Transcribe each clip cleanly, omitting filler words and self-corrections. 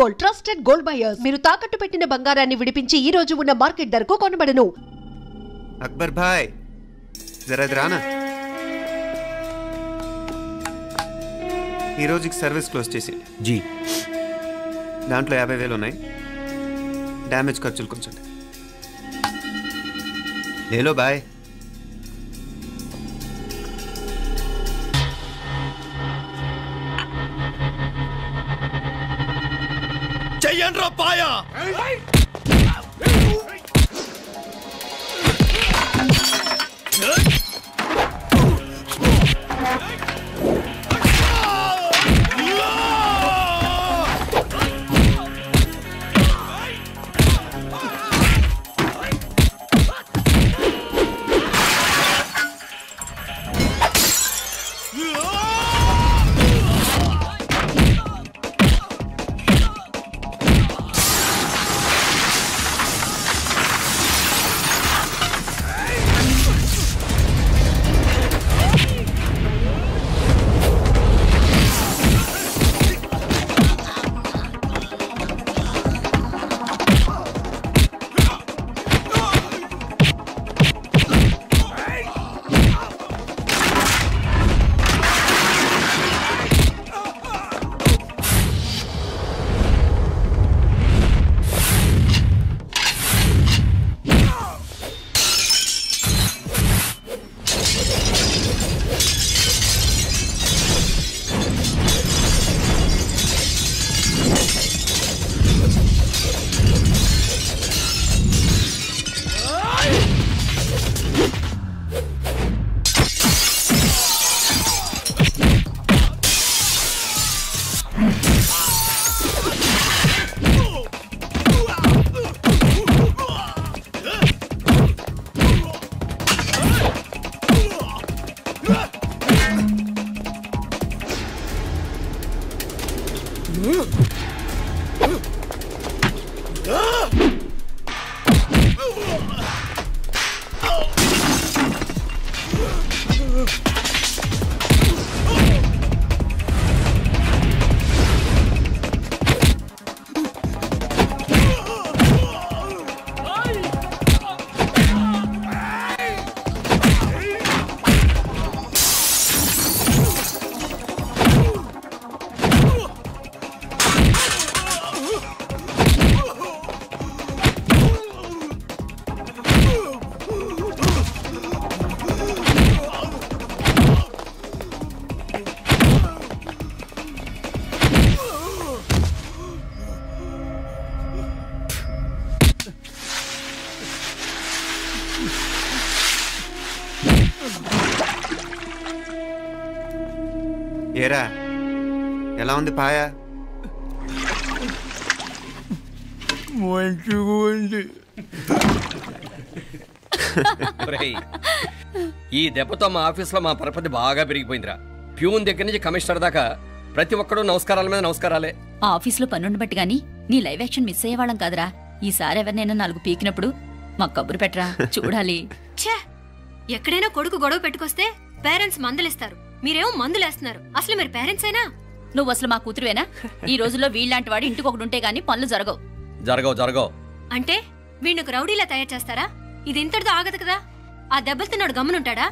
Gold, trusted gold buyers. మీరు తాకట్టు పెట్టిన బంగారాన్ని విడిపించి ఈ రోజు ఉన్న మార్కెట్ ధరకు కొనబడను. అక్బర్ భాయ్ జరా రానా, ఈ రోజుకి సర్వీస్ క్లోజ్ చేసేయండి. జీ దాంట్లో 50,000 ఉన్నాయి. డ్యామేజ్ ఖర్చులు కొంచెం లేలో బాయ్. చెయ్యండ్రా పాయా. ఏరా ఎలా ఉంది పాయా? మంచిగా ఉంది. ఈ దెబ్బతో మా ఆఫీస్లో మా పరపతి బాగా పెరిగిపోయిందిరా. ప్యూన్ దగ్గర నుంచి కమిషనర్ దాకా ప్రతి ఒక్కడు నమస్కారాల మీద నమస్కారాలే. ఆ ఆఫీస్లో పనుండబట్టి గాని నీ లైవ్ యాక్షన్ మిస్ అయ్యేవాళ్ళం కాదురా. ఈసారి ఎవరినైనా 4 పీకినప్పుడు మాకు కబురు పెట్టరా, చూడాలి. ఎక్కడైనా కొడుకు గొడవ పెట్టుకొస్తే పేరెంట్స్ మందులేస్తారు, మీరేమో మందులేస్తున్నారు. అసలు మీరు పేరెంట్స్ అయినా? నువ్వు అసలు మా కూతురువేనా? ఈ రోజుల్లో వీళ్ళలాంటి వాడు ఇంటికి ఒకటి ఉంటే గానీ పనులు జరగవు. జరగవు అంటే వీణ్ణకు రౌడీలా తయారు చేస్తారా? ఇది ఇంతటితో ఆగదు కదా. ఆ దెబ్బలుతున్నాడు గమ్మునుంటాడా?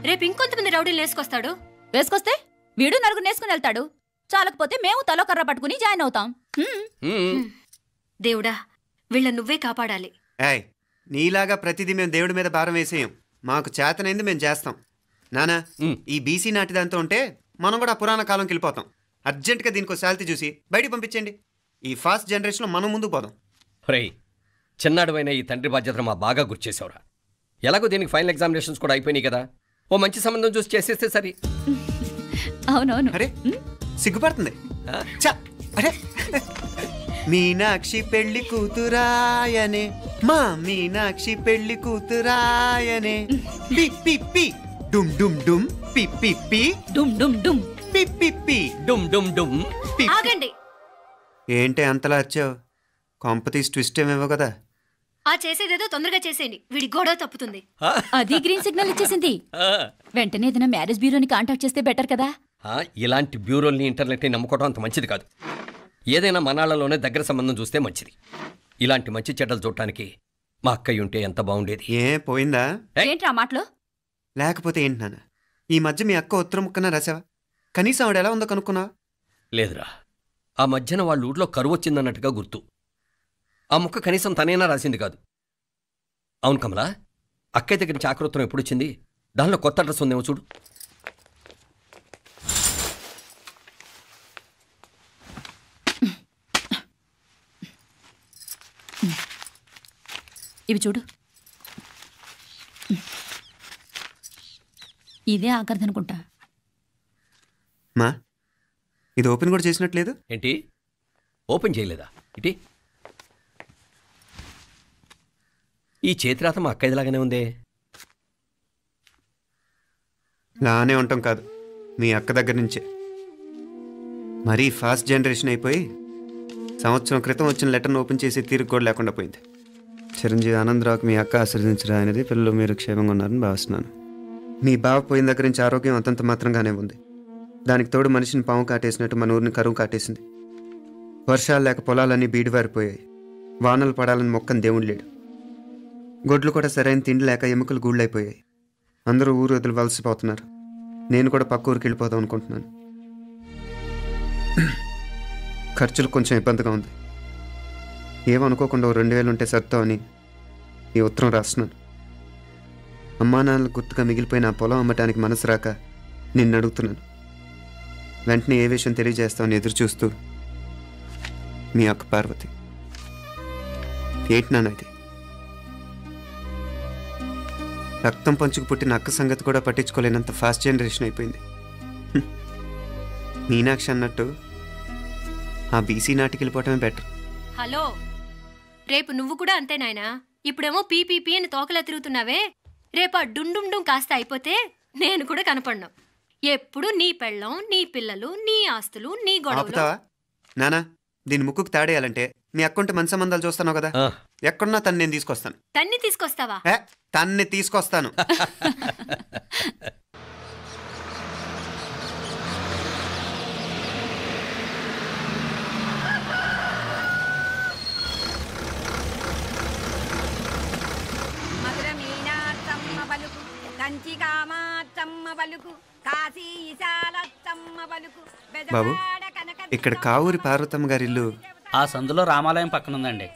రేపు ఇంకొంతమంది రౌడీలు వేసుకొస్తాడు. వేసుకొస్తే వీడు 4 నేసుకుని వెళ్తాడు. చాలకపోతే మేము తలో కర్ర పట్టుకుని జాయిన్ అవుతాం. దేవుడా, వీళ్ళ నువ్వే కాపాడాలి. ఏయ్, నీలాగా ప్రతిదీ మేము దేవుడి మీద భారం వేసేయం. మాకు చేతనైంది మేము చేస్తాం. నానా, ఈ బీసీ నాటిదంతా ఉంటే మనం కూడా పురాణ కాలంకి వెళ్ళిపోతాం. అర్జెంటుగా దీనికి శాలిటీ చూసి బయటికి పంపించండి. ఈ ఫాస్ట్ జనరేషన్లో మనం ముందుకు పోదాం. రే, చిన్నాడువైన ఈ తండ్రి బాధ్యతను మా బాగా గుర్చేసావురా. ఎలాగో దీనికి ఫైనల్ ఎగ్జామినేషన్స్ కూడా అయిపోయినాయి కదా, ఓ మంచి సంబంధం చూసి చేసేస్తే సరి. అవునవును. అరే సిగ్గుపడుతుంది. అరే మీనాక్షి పెళ్లి కూతురాయనే, మా మీనాక్షి పెళ్లి కూతురాయనే. పి పి పి డుమ్ డుమ్ డుమ్, పి పి పి డుమ్ డుమ్ డుమ్, పి పి పి డుమ్ డుమ్ డుమ్. ఆగండి. ఏంటి అంతలా వచ్చావు? కాంపతీస్ ట్విస్ట్ ఏమేవో కదా. ఆ చేసేదేదో తొందరగా చేసేయండి, వీడి గొడవ తప్పుతుంది. అది గ్రీన్ సిగ్నల్ ఇచ్చేసింది. వెంటనే ఏదైనా మ్యారేజ్ బ్యూరోని కాంటాక్ట్ చేస్తే బెటర్ కదా. ఇలాంటి బ్యూరోల్ని ఇంటర్నెట్ని నమ్ముకోవడం అంత మంచిది కాదు. ఏదైనా మనాళ్ళలోనే దగ్గర సంబంధం చూస్తే మంచిది. ఇలాంటి మంచి చెడ్డలు చూడటానికి మా అక్కయ్య ఉంటే ఎంత బాగుండేది. ఏ పోయిందా? ఏంట్రా మాటలు? లేకపోతే ఏంటి నాన్న, ఈ మధ్య మీ అక్క ఉత్తరం ముక్కన రాసావా? కనీసం ఆవిడ ఎలా ఉందో కనుక్కున్నావా? లేదురా, ఆ మధ్యన వాళ్ళ ఊర్లో కరువు వచ్చిందన్నట్టుగా గుర్తు. ఆ ముక్క కనీసం తనైనా రాసింది కాదు. అవును కమలా, అక్కయ్య దగ్గర నుంచి ఆకృతం ఎప్పుడొచ్చింది? దానిలో కొత్త అడ్రస్ ఉందేమో చూడు. ఇవి చూడు. ఇదే ఆఖరిదనుకుంటా. మా ఇది ఓపెన్ కూడా చేసినట్లేదు. ఏంటి ఓపెన్ చేయలేదా? ఇటీ ఈ చేతిరాత మా అక్కయ్యలాగానే ఉందే. లానే ఉంటాం కాదు, మీ అక్క దగ్గర నుంచే. మరీ ఫాస్ట్ జనరేషన్ అయిపోయి సంవత్సరం క్రితం వచ్చిన లెటర్ను ఓపెన్ చేసి తీరుకు కూడా లేకుండా పోయింది. చిరంజీవి ఆనందరావుకి మీ అక్క ఆశీర్వదించరా అనేది, పిల్లలు మీరు క్షేమంగా ఉన్నారని భావిస్తున్నాను. మీ బావ పోయిన దగ్గర నుంచి ఆరోగ్యం అంతంత మాత్రంగానే ఉంది. దానికి తోడు మనిషిని పాము కాటేసినట్టు మన ఊరిని కరువు కాటేసింది. వర్షాలు లేక పొలాలన్నీ బీడివారిపోయాయి. వానలు పడాలని మొక్కని దేవుడు లేడు. గొడ్లు కూడా సరైన తిండి లేక ఎముకలు గూళ్ళైపోయాయి. అందరూ ఊరు వదిలి వలసిపోతున్నారు. నేను కూడా పక్క ఊరికి వెళ్ళిపోదాం అనుకుంటున్నాను. ఖర్చులు కొంచెం ఇబ్బందిగా ఉంది. ఏమనుకోకుండా 2000 ఉంటే సర్దామని ఈ ఉత్తరం రాస్తున్నాను. అమ్మా నాన్నలకు గుర్తుగా మిగిలిపోయిన ఆ పొలం అమ్మటానికి మనసు రాక నిన్ను అడుగుతున్నాను. వెంటనే ఏ విషయం తెలియజేస్తామని ఎదురు చూస్తూ మీ అక్క పార్వతి. ఏంటి నాన్న ఇది? రక్తం పంచుకు పుట్టిన అక్క సంగతి కూడా పట్టించుకోలేనంత ఫాస్ట్ జనరేషన్ అయిపోయింది. మీనాక్షి అన్నట్టు ఆ బీసీ నాటికి వెళ్ళిపోవటమే బెటర్. హలో, రేపు నువ్వు కూడా అంతే నాయనా. ఇప్పుడేమో పీపీపీ అని తోకలా తిరుగుతున్నావే. రేపు ఆ డుండుండుం కాస్త అయిపోతే నేను కూడా కనపడ్ను. ఎప్పుడు నీ పెళ్ళం, నీ పిల్లలు, నీ ఆస్తులు, నీ గొడవలు. ఆపుతావా నానా? దీని ముక్కుకు తాడేయాలంటే మీ అక్కంటే మంచి సంబంధాలు చూస్తాను కదా. ఎక్కడున్నా తను నేను తీసుకొస్తాను. తన్ని తీసుకొస్తావా? తన్ని తీసుకొస్తాను. బాబు, ఇక్కడ కావూరి పార్వతమ్మ గారి ఇల్లు ఆ సందులో రామాలయం పక్కన ఉందండి.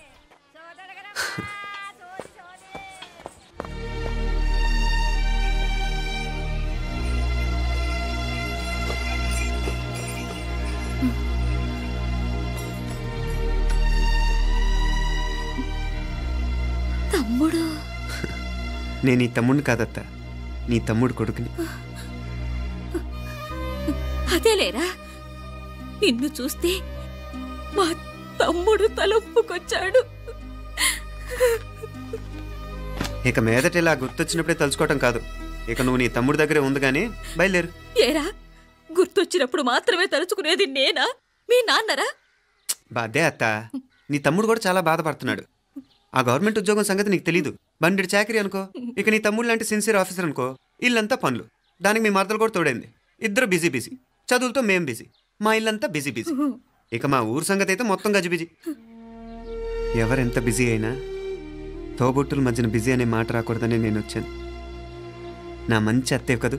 తమ్ముడు? నేను ఈ తమ్ముడిని కాదత్త, నీ తమ్ముడు కొడుకుని. అదేలేరా, నిన్ను చూస్తే మా తమ్ముడు తలొప్పుకొచ్చాడు. ఇక మీదట ఇలా గుర్తొచ్చినప్పుడే తలుచుకోవటం కాదు. ఇక నువ్వు నీ తమ్ముడి దగ్గరే ఉంది కానీ బయలుదేరు. ఏరా, గుర్తొచ్చినప్పుడు మాత్రమే తలుచుకునేది నేనా, మీ నాన్నరా? బాధే అత్త, నీ తమ్ముడు కూడా చాలా బాధపడుతున్నాడు. ఆ గవర్నమెంట్ ఉద్యోగం సంగతి నీకు తెలీదు. బండి చాకరీ అనుకో. ఇక నీ తమ్ముడు లాంటి సిన్సియర్ ఆఫీసర్ అనుకో. ఇల్లంతా పనులు. దానికి మీ మరదలు కూడా తోడైంది. ఇద్దరు బిజీ బిజీ. చదువులతో మేం బిజీ. మా ఇల్లంతా బిజీ బిజీ. ఇక మా ఊరు సంగతి అయితే మొత్తం గజిబిజీ. ఎవరెంత బిజీ అయినా తోబుట్టుల మధ్యన బిజీ అనే మాట రాకూడదని నేను వచ్చాను. నా మంచి అత్తేవి కదూ,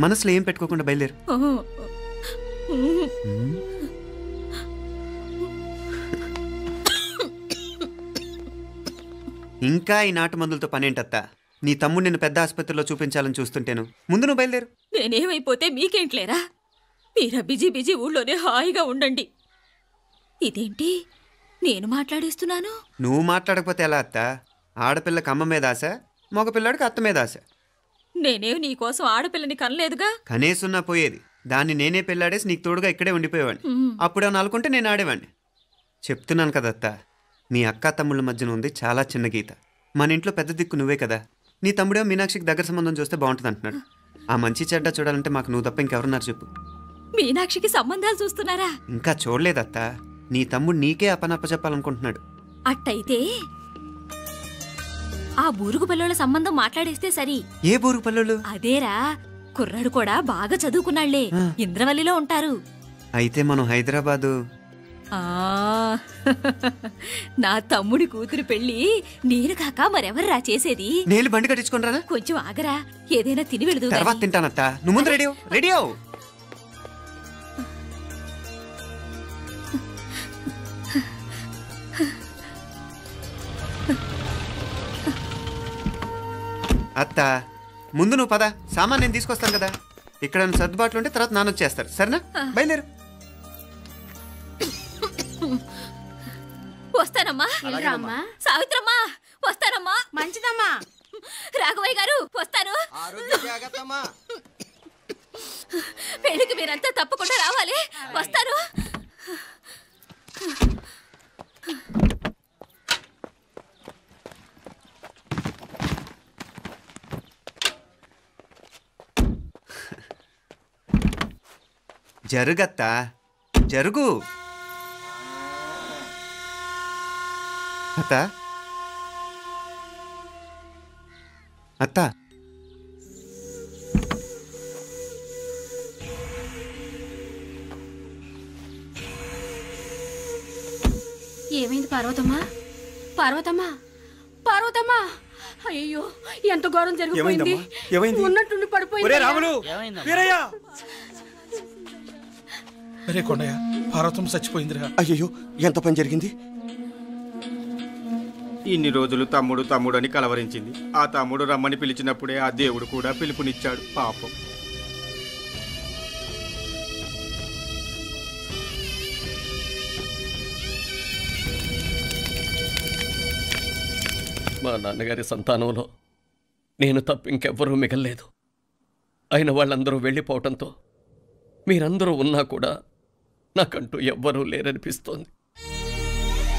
మనసులో ఏం పెట్టుకోకుండా బయలుదేరు. ఇంకా ఈ నాటు మందులతో పనేంటత్తా? నీ తమ్ముడు నిన్ను పెద్ద ఆసుపత్రిలో చూపించాలని చూస్తుంటేను. ముందు నువ్వు బయలుదేరు. నేనేమైపోతే మీకేంట్లేరా? మీరా బిజీ బిజీ ఊళ్ళోనే హాయిగా ఉండండి. ఇదేంటి నేను మాట్లాడేస్తున్నాను? నువ్వు మాట్లాడకపోతే ఎలా అత్త? ఆడపిల్లకి అమ్మ మీద ఆశ, మగపిల్లాడికి అత్త మీద ఆశ. నేనేం నీకోసం ఆడపిల్లని కనలేదుగా. కనేసున్నా పోయేది. దాన్ని నేనే పెళ్ళాడేసి నీకు తోడుగా ఇక్కడే ఉండిపోయేవాడిని. అప్పుడేమన్నా అనుకుంటే నేను ఆడేవాడిని. చెప్తున్నాను కదత్తా, మీ అక్క తమ్ముళ్ళ మధ్యన ఉంది చాలా చిన్న గీత. మన ఇంట్లో పెద్ద దిక్కు నువ్వే కదా. నీ తమ్ముడే మీనాక్షికి దగ్గర సంబంధం చూస్తే బాగుంటుంది అంటున్నాడు. ఆ మంచి చెడ్డ చూడాలంటే మాకు నువ్వు తప్ప ఇంకెవరున్నారు చెప్పు? మీనాక్షికి సంబంధాలు చూస్తున్నారా? ఇంకా చూడలేదత్తా. నీ తమ్ముడు నీకే అపనప్ప చెప్పాలనుకుంటున్నాడు. అట్టయితే ఆ బూరుగు పిల్లల సంబంధం మాట్లాడేస్తే సరి. ఏ బూరుగు పిల్లలు? అదేరా, కుర్రాడు కూడా బాగా చదువుకున్నాళ్లే, ఇంద్రవల్లిలో ఉంటారు. అయితే మనం హైదరాబాదు నా తమ్ముడి కూతురు పెళ్లి నేను కాక మరెవర్రా చేసేది? నేను బండి కట్టించుకుంటారా? కొంచెం ఆగరా, ఏదైనా తిని వెళదు. తర్వాత తింటానత్త. నువ్వు ముందు రెడీ అవు. అత్త ముందు నువ్వు పద, సామాన్ నేను తీసుకొస్తాను కదా. ఇక్కడ సర్దుబాట్లు ఉంటే తర్వాత నాన్న వచ్చేస్తారు. సరేనా? బయలుదేరు. వస్తానమ్మా. సావిత్రమ్మా వస్తానమ్మా. మంచిదమ్మా. రాఘవయ్య గారు వస్తాను. పెళ్లికి మీరంతా తప్పకుండా రావాలి. వస్తాను. జరుగత్తా, జరుగు. అత్త అత్త ఏమైంది పార్వతమ్మా? పార్వతమ్మా, పార్వతమ్మా, అయ్యో ఎంత ఘోరం జరిగిపోయింది. ఉన్నట్టుండి పడిపోయింది. రాములు, వీరయ్య. అరే కొండయ్య, పార్వతమ్మ చచ్చిపోయిందిరా. అయ్యో ఎంత పని జరిగింది? ఇన్ని రోజులు తమ్ముడు తమ్ముడు అని కలవరించింది. ఆ తమ్ముడు రమ్మని పిలిచినప్పుడే ఆ దేవుడు కూడా పిలుపునిచ్చాడు. పాపం. మా నాన్నగారి సంతానంలో నేను తప్ప ఇంకెవ్వరూ మిగల్లేదు. అయిన వాళ్ళందరూ వెళ్ళిపోవటంతో మీరందరూ ఉన్నా కూడా నాకంటూ ఎవ్వరూ లేరనిపిస్తోంది.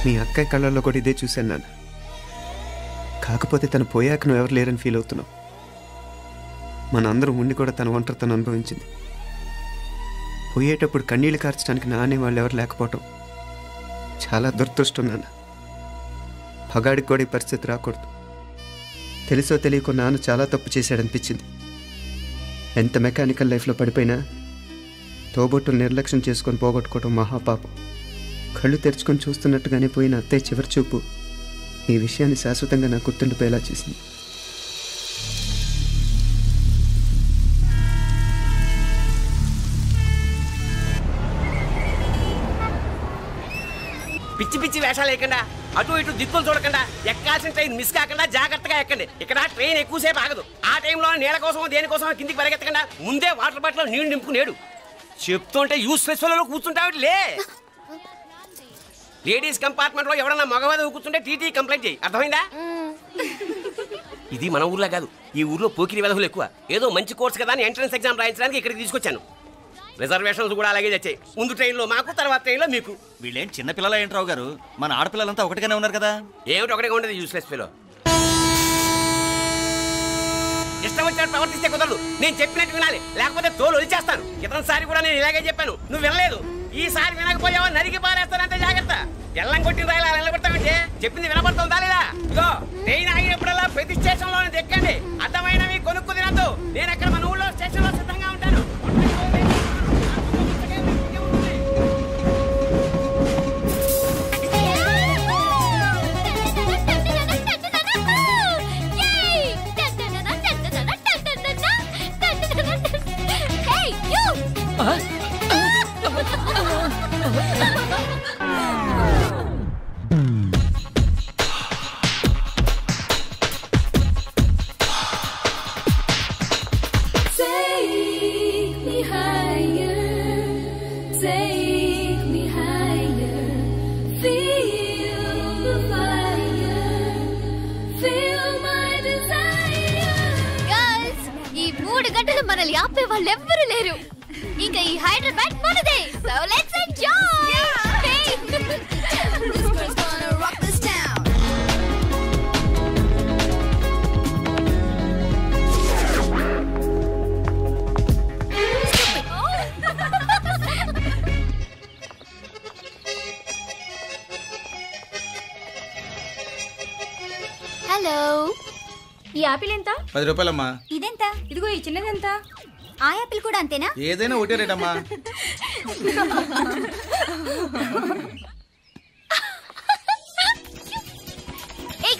మీ అక్కయ్య కళ్ళల్లో కూడా ఇదే చూశాను నాన్న. కాకపోతే తను పోయాక నువ్వు ఎవరు లేరని ఫీల్ అవుతున్నావు. మనందరం ఉండి కూడా తన ఒంటరితను అనుభవించింది. పోయేటప్పుడు కన్నీళ్ళు కార్చడానికి నానే వాళ్ళు ఎవరు లేకపోవటం చాలా దురదృష్టం నాన్న. పగాడికి కూడా ఈ పరిస్థితి రాకూడదు. తెలుసో తెలియకో నాన్న చాలా తప్పు చేశాడనిపించింది. ఎంత మెకానికల్ లైఫ్లో పడిపోయినా తోబొట్టులు నిర్లక్ష్యం చేసుకొని పోగొట్టుకోవటం మహాపాపం. కళ్ళు తెరుచుకొని చూస్తున్నట్టుగానే పోయిన అత్తయ్య చివరి చూపు ఈ విషయాన్ని శాశ్వతంగా నా గుర్తుండిపోయేలా చేసింది. పిచ్చి పిచ్చి వేషాలు వేయకుండా, అటు ఇటు దిక్కులు చూడకుండా, ఎక్కాల్సిన ట్రైన్ మిస్ కాకుండా జాగ్రత్తగా ఎక్కండి. ఇక్కడ ట్రైన్ ఎక్కువసేపు ఆగదు. ఆ టైంలో నీళ్ళ కోసం దేనికోసం కిందికి పరిగెత్తకుండా ముందే వాటర్ బాటిల్ నీళ్లు నింపుకునేడు. చెప్తుంటే యూస్లెస్ లో కూర్చుంటావు. లే, లేడీస్ కంపార్ట్మెంట్ లో ఎవరన్నా మగవాది కూర్చుంటే టీటీ కంప్లైంట్ చేయి. అర్థమైందా? ఇది మన ఊర్లో కాదు. ఈ ఊర్లో పోకిరి వెధవులు ఎక్కువ. ఏదో మంచి కోర్స్ కదా అని ఎంట్రన్స్ ఎగ్జామ్ రాయించడానికి ఇక్కడికి తీసుకొచ్చాను. రిజర్వేషన్స్ కూడా అలాగే వచ్చాయి. ముందు ట్రైన్లో మాకు, తర్వాత ట్రైన్లో మీకు. వీళ్ళేం చిన్న పిల్లలు ఏంట్రావు గారు? మన ఆడపిల్లలంతా ఒకటిగానే ఉన్నారు కదా. ఏమిటి ఒకటిగా ఉండదు యూస్లెస్ ఫెలో. ఇష్టం వచ్చినట్టు ప్రవర్తిస్తే కుదరదు. నేను చెప్పినట్టు వినాలి, లేకపోతే తోలు వదిలేస్తాను. క్రితంసారి కూడా నేను ఇలాగే చెప్పాను, నువ్వు వినలేదు. ఈసారి వినకపోయావా నరికి పారేస్తానంటే జాగ్రత్త. ఎల్లం కొట్టిన రాయిలా నిలబడతామంటే చెప్పింది వినపడుతుందా లేదా? ఇగో ట్రైన్ ఆగినప్పుడల్లా ప్రతి స్టేషన్ లో ఎక్కండి. అర్థమైనవి కొనుక్కు తినద్దు. నేను అక్కడ మన ఊళ్ళో స్టేషన్ లో సిద్ధంగా ఉంటాను. మనల్ని ఆపే వాళ్ళు ఎవ్వరు లేరు. ఇంకా ఈ హైదరాబాద్ మనదే. So let's enjoy. హలో, ఈ యాపిల్ ఎంత? 10 రూపాయలమ్మా. ఇదెంత? ఇదిగో ఈ చిన్నది ఎంత? ఆ యాపిల్ కూడా అంతేనా? ఏదైనా ఒకటే రేటమ్మా. Hey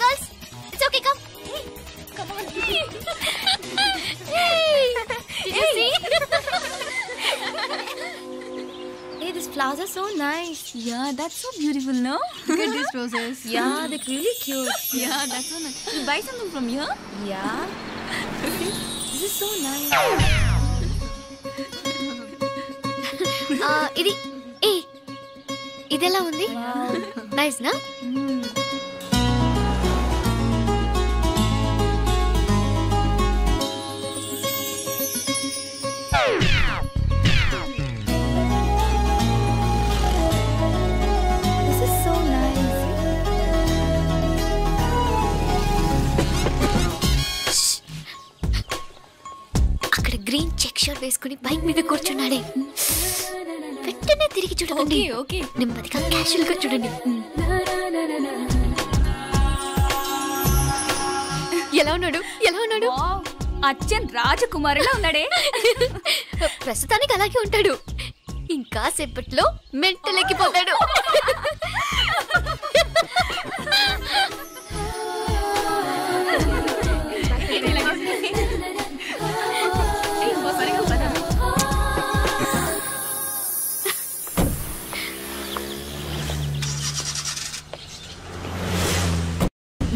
girls, it's okay, come. Come on. Hey, did you see? Hey, these flowers are so nice. Yeah, that's so beautiful, no? Look at these roses. Yeah, they're really cute. Yeah, that's so nice. You buy something from here? Yeah. This is so nice. ఇది ఇదెలా ఉంది? Nice నా? This is so nice. అక్కడ green check shirt వేసుకుని bike మీద కూర్చున్నాడే. వెంటనే తిరిగి చూడండి. ఓకే నెమ్మదిగా క్యాషువల్ గా చూడండి. ఎలా ఉన్నాడు? ఎలా ఉన్నాడు? అచ్చన్ రాజకుమారిలా ఉన్నాడే. ప్రస్తుతానికి అలాగే ఉంటాడు. ఇంకా సేపట్లో మెంటల్ ఎక్కిపోతాడు.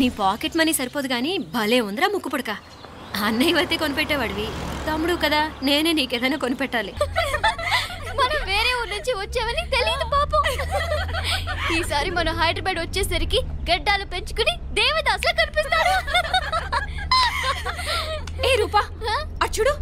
నీ పాకెట్ మనీ సరిపోదు గానీ భలే ఉందిరా ముక్కు పుడక. అన్నయ్య అయితే కొనిపెట్టేవాడివి, తమ్ముడు కదా నేనే నీకేదైనా కొనిపెట్టాలి. మనం వేరే ఊరు నుంచి వచ్చామని తెలియదు పాపం. ఈసారి మనం హైదరాబాద్ వచ్చేసరికి గడ్డాలు పెంచుకుని దేవదాసులా కనిపిస్తాడు. ఏ రూపా అచ్చుడు.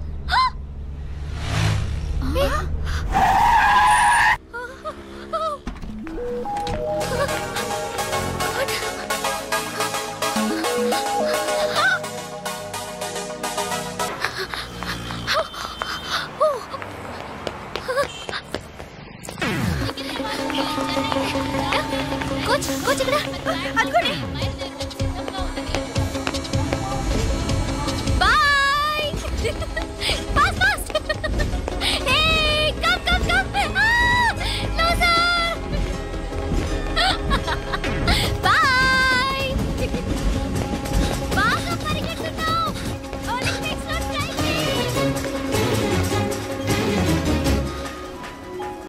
కోచ్ కోచ్ ఇక్కడ అనుకోండి.